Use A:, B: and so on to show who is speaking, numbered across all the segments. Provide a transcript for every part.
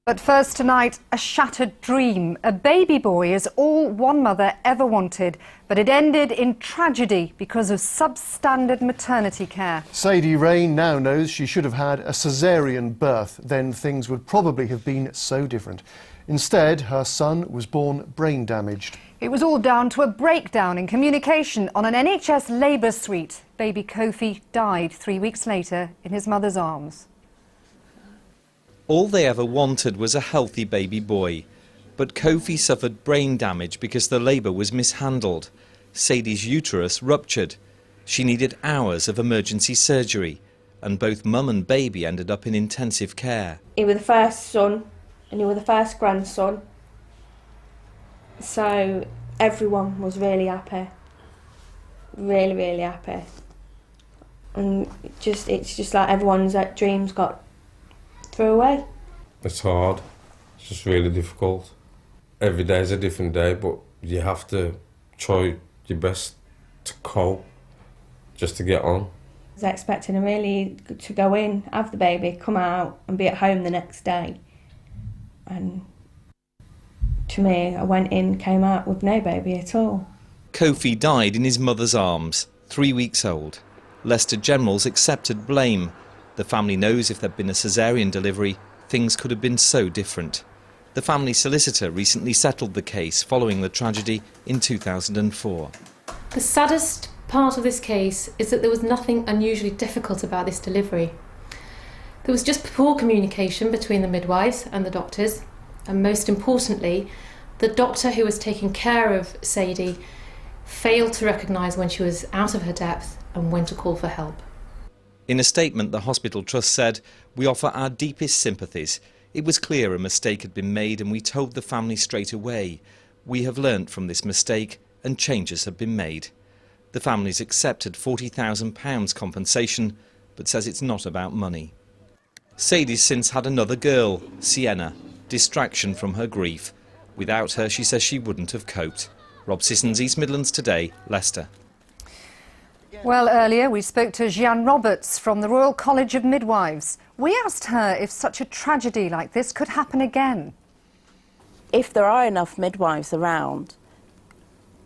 A: But first tonight, a shattered dream. A baby boy is all one mother ever wanted, but it ended in tragedy because of substandard maternity care.
B: Sadie Raine now knows she should have had a caesarean birth. Then things would probably have been so different. Instead, her son was born brain damaged.
A: It was all down to a breakdown in communication on an NHS labour suite. Baby Kofi died 3 weeks later in his mother's arms.
C: All they ever wanted was a healthy baby boy. But Kofi suffered brain damage because the labour was mishandled. Sadie's uterus ruptured. She needed hours of emergency surgery, and both mum and baby ended up in intensive care.
D: He was the first son and he was the first grandson. So everyone was really happy. Really, really happy. And it's just like everyone's dreams got threw away.
E: It's hard. It's just really difficult. Every day is a different day, but you have to try your best to cope, just to get on.
D: I was expecting to go in, have the baby, come out and be at home the next day. And to me, I went in, came out with no baby at all.
C: Kofi died in his mother's arms, 3 weeks old. Leicester General's accepted blame. The family knows if there'd been a caesarean delivery, things could have been so different. The family solicitor recently settled the case following the tragedy in 2004.
F: The saddest part of this case is that there was nothing unusually difficult about this delivery. There was just poor communication between the midwives and the doctors, and most importantly, the doctor who was taking care of Sadie failed to recognise when she was out of her depth and when to call for help.
C: In a statement, the hospital trust said, "We offer our deepest sympathies. It was clear a mistake had been made and we told the family straight away. We have learnt from this mistake and changes have been made." The family's accepted £40,000 compensation, but says it's not about money. Sadie's since had another girl, Sienna, distraction from her grief. Without her, she says she wouldn't have coped. Rob Sissons, East Midlands Today, Leicester.
A: Well, earlier we spoke to Jeanne Roberts from the Royal College of Midwives. We asked her if such a tragedy like this could happen again.
G: If there are enough midwives around,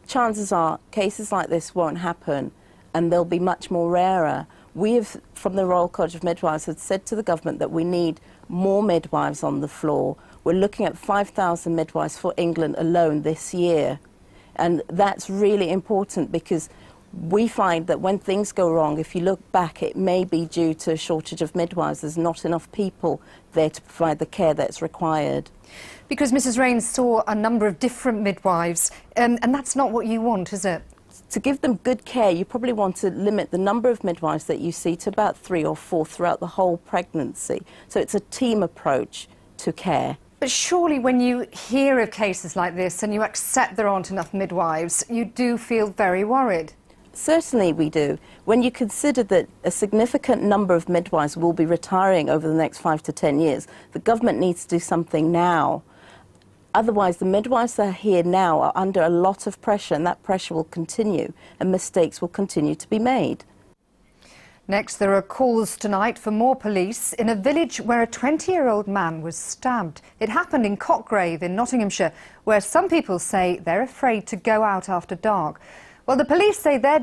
G: chances are cases like this won't happen and they'll be much more rarer. We have, from the Royal College of Midwives, have said to the government that we need more midwives on the floor. We're looking at 5,000 midwives for England alone this year. And that's really important because we find that when things go wrong, if you look back, it may be due to a shortage of midwives. There's not enough people there to provide the care that's required.
A: Because Mrs. Raine saw a number of different midwives, and that's not what you want, is it?
G: To give them good care, you probably want to limit the number of midwives that you see to about 3 or 4 throughout the whole pregnancy. So it's a team approach to care.
A: But surely when you hear of cases like this and you accept there aren't enough midwives, you do feel very worried.
G: Certainly we do. When you consider that a significant number of midwives will be retiring over the next 5 to 10 years, the government needs to do something now. Otherwise, the midwives that are here now are under a lot of pressure, and that pressure will continue, and mistakes will continue to be made.
A: Next, there are calls tonight for more police in a village where a 20-year-old man was stabbed. It happened in Cockgrave in Nottinghamshire, where some people say they're afraid to go out after dark. Well, the police say they're